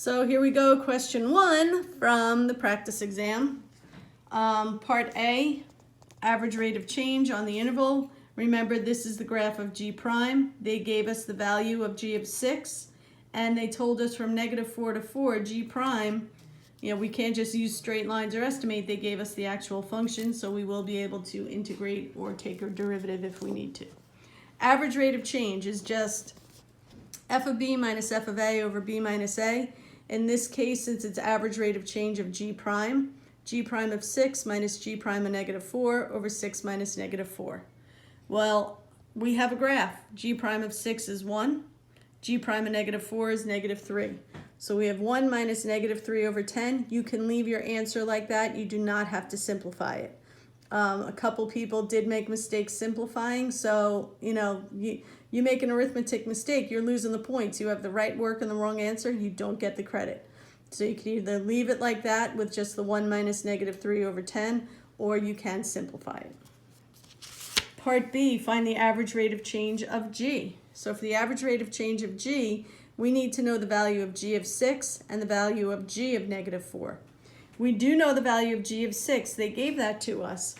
So here we go, question 1 from the practice exam. Part A, average rate of change on the interval. Remember, this is the graph of G prime. They gave us the value of G of 6, and they told us from -4 to 4, G prime, we can't just use straight lines or estimate. They gave us the actual function, so we will be able to integrate or take a derivative if we need to. Average rate of change is just f of b minus f of a over b minus a. In this case, since it's average rate of change of G prime of 6 minus G prime of -4 over 6 minus -4. Well, we have a graph. G prime of 6 is 1. G prime of -4 is -3. So we have 1 minus -3 over 10. You can leave your answer like that. You do not have to simplify it. A couple people did make mistakes simplifying, so you make an arithmetic mistake, you're losing the points. You have the right work and the wrong answer, you don't get the credit. So you can either leave it like that with just the 1 minus -3 over 10, or you can simplify it. Part B, find the average rate of change of G. So for the average rate of change of G, we need to know the value of G of 6 and the value of G of -4. We do know the value of G of 6. They gave that to us.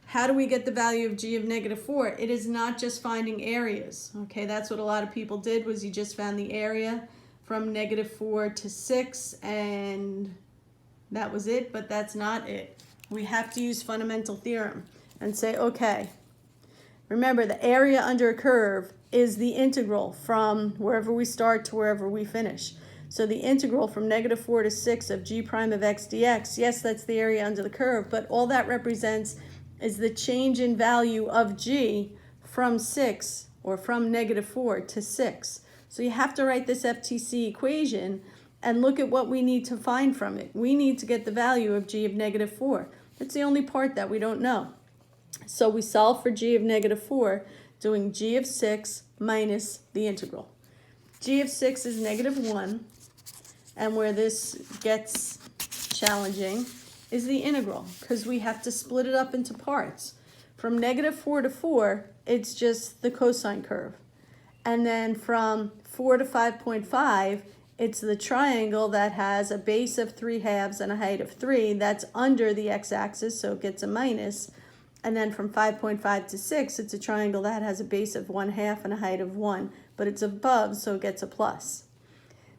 How do we get the value of G of -4? It is not just finding areas. Okay, that's what a lot of people did, was you just found the area from -4 to 6 and that was it, but that's not it. We have to use fundamental theorem and say, okay, remember the area under a curve is the integral from wherever we start to wherever we finish. So the integral from -4 to 6 of G prime of x dx, yes, that's the area under the curve, but all that represents is the change in value of G from 6 or from -4 to 6. So you have to write this FTC equation and look at what we need to find from it. We need to get the value of G of -4. That's the only part that we don't know. So we solve for G of -4 doing G of 6 minus the integral. G of 6 is -1, and where this gets challenging is the integral, because we have to split it up into parts. From -4 to 4, it's just the cosine curve. And then from 4 to 5.5, it's the triangle that has a base of 3/2 and a height of 3. That's under the x-axis, so it gets a minus. And then from 5.5 to 6, it's a triangle that has a base of 1/2 and a height of 1, but it's above, so it gets a plus.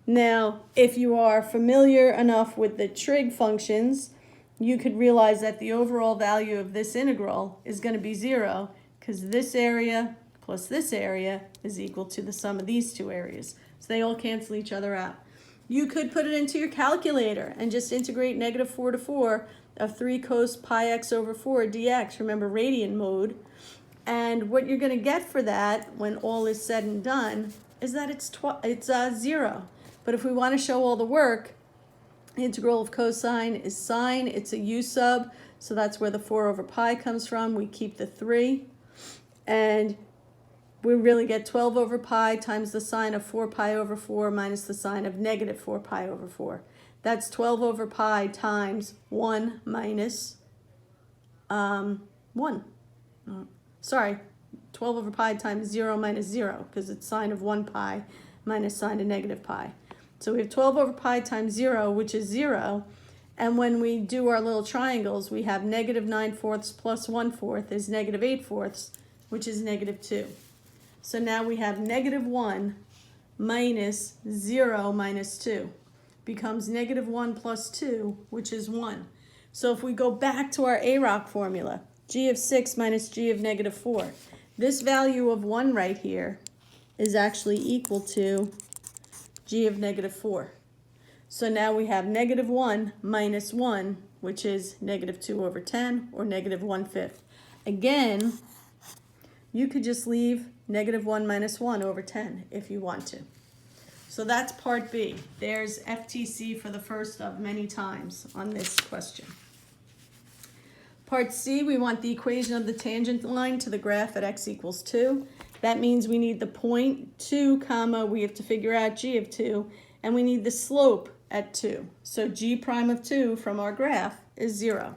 Now, if you are familiar enough with the trig functions, you could realize that the overall value of this integral is going to be 0, because this area plus this area is equal to the sum of these two areas. So they all cancel each other out. You could put it into your calculator and just integrate -4 to 4 of 3 cos pi x over 4 dx. Remember, radian mode. And what you're going to get for that, when all is said and done, is that it's 0. But if we want to show all the work, integral of cosine is sine. It's a u sub, so that's where the 4 over pi comes from. We keep the 3, and we really get 12 over pi times the sine of 4 pi over 4 minus the sine of -4 pi over 4. That's 12 over pi times 1 minus 1. Sorry, 12 over pi times 0 minus 0, because it's sine of 1 pi minus sine of -pi. So we have 12 over pi times 0, which is 0. And when we do our little triangles, we have -9/4 plus 1/4 is -8/4, which is -2. So now we have -1 minus 0 minus 2 becomes -1 plus 2, which is 1. So if we go back to our AROC formula, G of 6 minus G of -4, this value of 1 right here is actually equal to G of -4. So now we have -1 minus 1, which is -2 over 10, or -1/5. Again, you could just leave -1 minus 1 over 10 if you want to. So that's part B. There's FTC for the first of many times on this question. Part C, we want the equation of the tangent line to the graph at x equals 2. That means we need the point 2, comma, we have to figure out G of 2, and we need the slope at 2. So G prime of 2 from our graph is 0.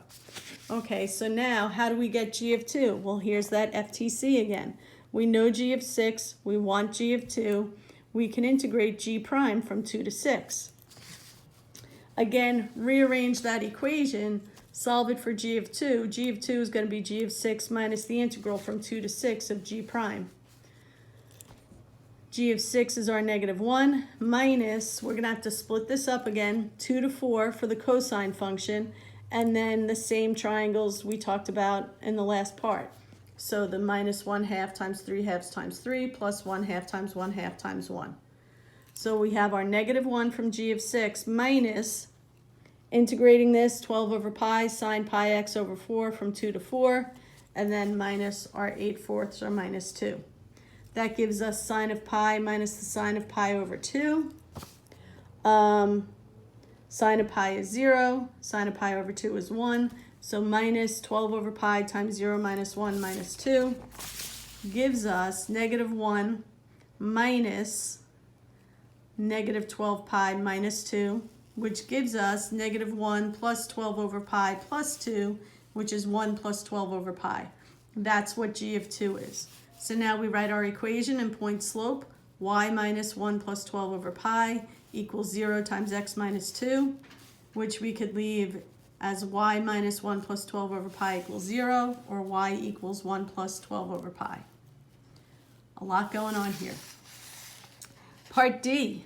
Okay, so now how do we get G of 2? Well, here's that FTC again. We know G of 6, we want G of 2. We can integrate G prime from 2 to 6. Again, rearrange that equation, solve it for g of 2. G of 2 is going to be g of 6 minus the integral from 2 to 6 of g prime. G of 6 is our -1 minus, we're going to have to split this up again, 2 to 4 for the cosine function, and then the same triangles we talked about in the last part. So the -1/2 times 3/2 times 3 plus 1/2 times 1/2 times 1. So we have our -1 from g of 6 minus, integrating this, 12 over pi, sine pi x over 4 from 2 to 4, and then minus our 8/4 or minus 2. That gives us sine of pi minus the sine of pi over 2. Sine of pi is 0. Sine of pi over 2 is 1. So minus 12 over pi times 0 minus 1 minus 2 gives us -1 minus -12 pi minus 2, which gives us -1 plus 12 over pi plus 2, which is 1 plus 12 over pi. That's what g of 2 is. So now we write our equation in point slope, y minus 1 plus 12 over pi equals 0 times x minus 2, which we could leave as y minus 1 plus 12 over pi equals 0, or y equals 1 plus 12 over pi. A lot going on here. Part D,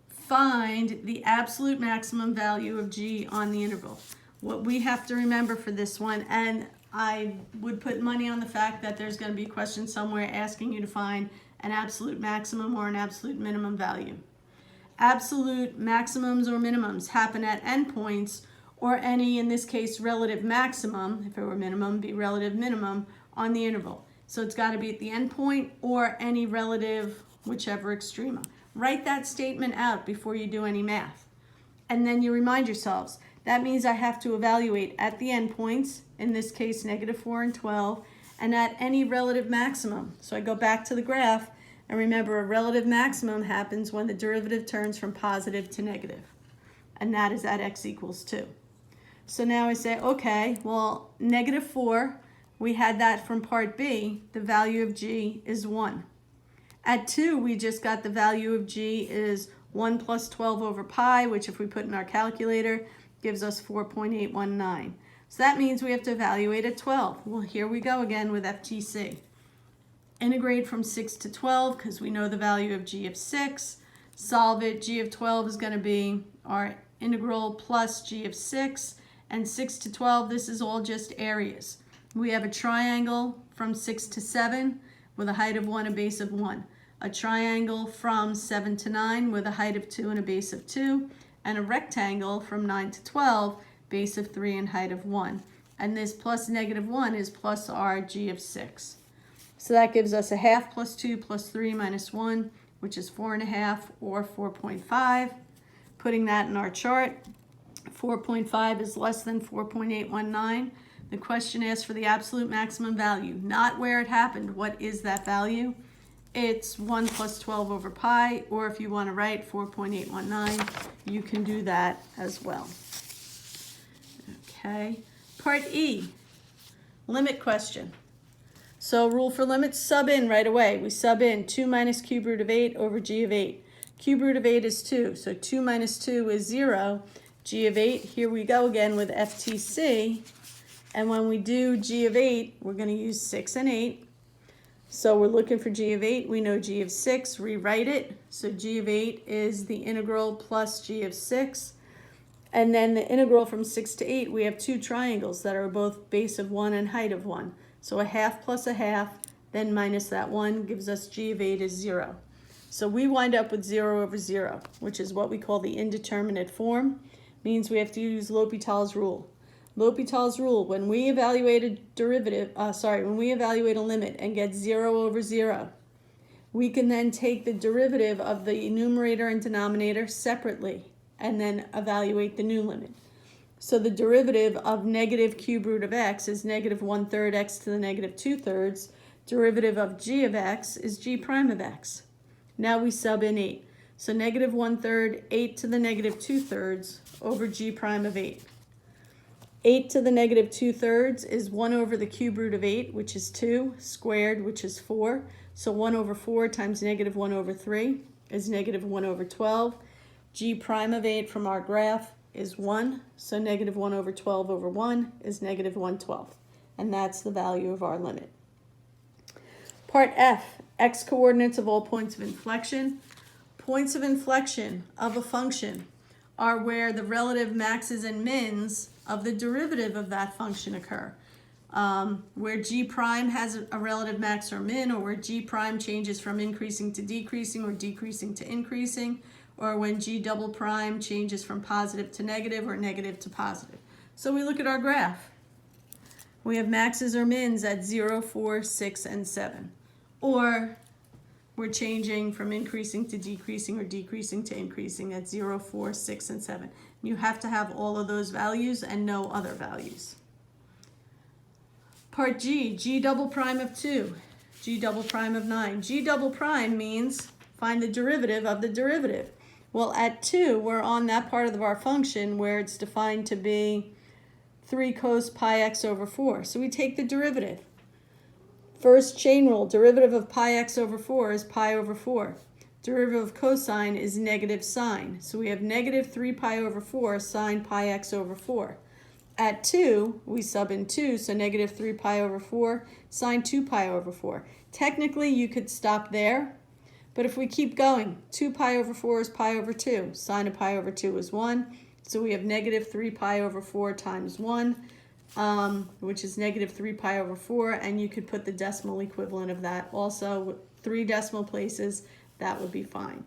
find the absolute maximum value of g on the interval. What we have to remember for this one, and I would put money on the fact that there's going to be a question somewhere asking you to find an absolute maximum or an absolute minimum value. Absolute maximums or minimums happen at endpoints, or any, in this case, relative maximum, if it were minimum, be relative minimum on the interval. So it's got to be at the endpoint or any relative, whichever extrema. Write that statement out before you do any math. And then you remind yourselves, that means I have to evaluate at the endpoints, in this case -4 and 12, and at any relative maximum. So I go back to the graph, and remember a relative maximum happens when the derivative turns from positive to negative, and that is at x equals 2. So now I say, okay, well, -4, we had that from part B, the value of g is 1. At 2, we just got the value of g is 1 plus 12 over pi, which if we put in our calculator, gives us 4.819. So that means we have to evaluate at 12. Well, here we go again with FTC. Integrate from 6 to 12, because we know the value of g of 6. Solve it. G of 12 is going to be our integral plus g of 6. And 6 to 12, this is all just areas. We have a triangle from 6 to 7 with a height of 1, a base of 1. A triangle from 7 to 9 with a height of 2 and a base of 2. And a rectangle from 9 to 12, base of 3 and height of 1. And this plus -1 is plus our g of 6. So that gives us a half plus 2 plus 3 minus 1, which is 4.5 or 4.5. Putting that in our chart, 4.5 is less than 4.819. The question asks for the absolute maximum value, not where it happened. What is that value? It's 1 plus 12 over pi, or if you want to write 4.819, you can do that as well. Okay, part E, limit question. So rule for limits, sub in right away. We sub in 2 minus cube root of 8 over g of 8. Cube root of 8 is 2, so 2 minus 2 is 0. G of 8, here we go again with FTC. And when we do g of 8, we're going to use 6 and 8. So we're looking for g of 8. We know g of 6. Rewrite it. So g of 8 is the integral plus g of 6. And then the integral from 6 to 8, we have two triangles that are both base of 1 and height of 1. So a half plus a half, then minus that 1, gives us g of 8 is 0. So we wind up with 0 over 0, which is what we call the indeterminate form. Means we have to use L'Hopital's rule. L'Hopital's rule, when we evaluate a limit and get 0 over 0, we can then take the derivative of the numerator and denominator separately and then evaluate the new limit. So the derivative of negative cube root of x is -1/3 x to the -2/3. Derivative of g of x is g prime of x. Now we sub in 8. So -1/3, 8 to the -2/3 over g prime of 8. 8 to the -2/3 is 1 over the cube root of 8, which is 2, squared, which is 4. So 1 over 4 times -1 over 3 is -1 over 12. G prime of 8 from our graph is 1, so negative 1 over 12 over 1 is negative 1/12, and that's the value of our limit. Part F, x coordinates of all points of inflection. Points of inflection of a function are where the relative maxes and mins of the derivative of that function occur. Where G prime has a relative max or min, or where G prime changes from increasing to decreasing or decreasing to increasing, or when G double prime changes from positive to negative or negative to positive. So we look at our graph. We have maxes or mins at 0, 4, 6, and 7. Or we're changing from increasing to decreasing or decreasing to increasing at 0, 4, 6, and 7. You have to have all of those values and no other values. Part G, G double prime of 2, G double prime of 9. G double prime means find the derivative of the derivative. Well, at 2, we're on that part of our function where it's defined to be 3 cos pi x over 4. So we take the derivative. First chain rule, derivative of pi x over 4 is pi over 4. Derivative of cosine is negative sine. So we have negative 3 pi over 4 sine pi x over 4. At 2, we sub in 2, so negative 3 pi over 4 sine 2 pi over 4. Technically, you could stop there, but if we keep going, 2 pi over 4 is pi over 2. Sine of pi over 2 is 1. So we have negative 3 pi over 4 times 1, which is negative 3 pi over 4, and you could put the decimal equivalent of that also with 3 decimal places. That would be fine.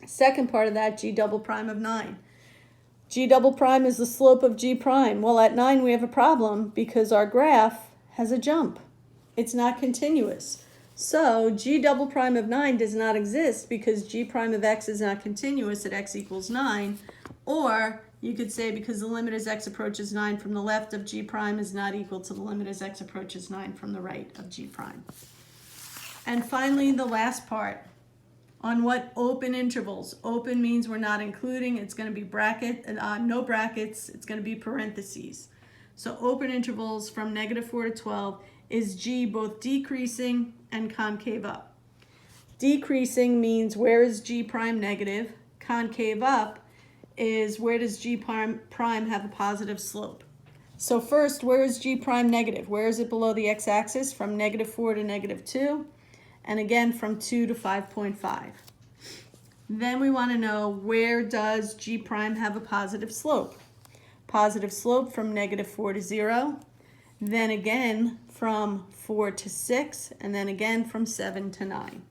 Second part of that, G double prime of 9. G double prime is the slope of G prime. Well, at 9 we have a problem because our graph has a jump. It's not continuous. So G double prime of 9 does not exist because G prime of x is not continuous at x equals 9. Or you could say because the limit as x approaches 9 from the left of G prime is not equal to the limit as x approaches 9 from the right of G prime. And finally, the last part. On what open intervals? Open means we're not including. It's going to be no brackets. It's going to be parentheses. So open intervals from negative 4 to 12 is G both decreasing and concave up. Decreasing means where is G prime negative. Concave up is where does G prime have a positive slope. So first, where is G prime negative? Where is it below the x-axis? From negative 4 to negative 2. And again from 2 to 5.5. Then we want to know where does G prime have a positive slope. Positive slope from negative 4 to 0, then again from 4 to 6, and then again from 7 to 9.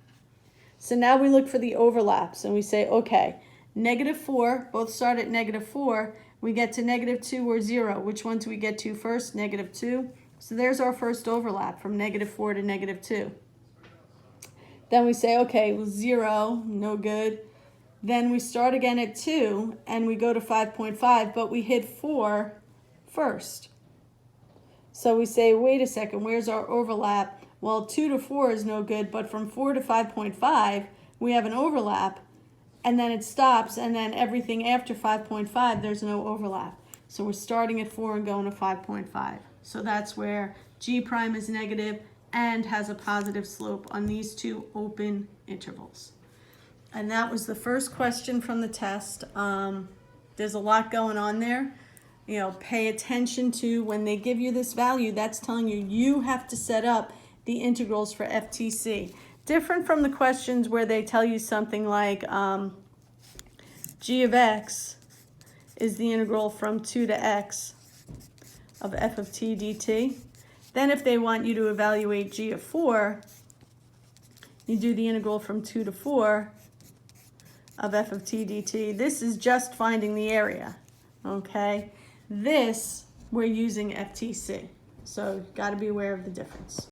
So now we look for the overlaps and we say, okay, negative 4, both start at negative 4, we get to negative 2 or 0. Which one do we get to first? Negative 2. So there's our first overlap from negative 4 to negative 2. Then we say, okay, well, 0, no good. Then we start again at 2, and we go to 5.5, but we hit 4 first. So we say, wait a second, where's our overlap? Well, 2 to 4 is no good, but from 4 to 5.5, we have an overlap, and then it stops, and then everything after 5.5, there's no overlap. So we're starting at 4 and going to 5.5. So that's where G prime is negative and has a positive slope on these two open intervals. And that was the first question from the test. There's a lot going on there. You know, pay attention to when they give you this value, that's telling you you have to set up the integrals for FTC. Different from the questions where they tell you something like g of x is the integral from 2 to x of f of t dt. Then if they want you to evaluate g of 4, you do the integral from 2 to 4 of f of t dt. This is just finding the area, okay? This, we're using FTC. So you've got to be aware of the difference.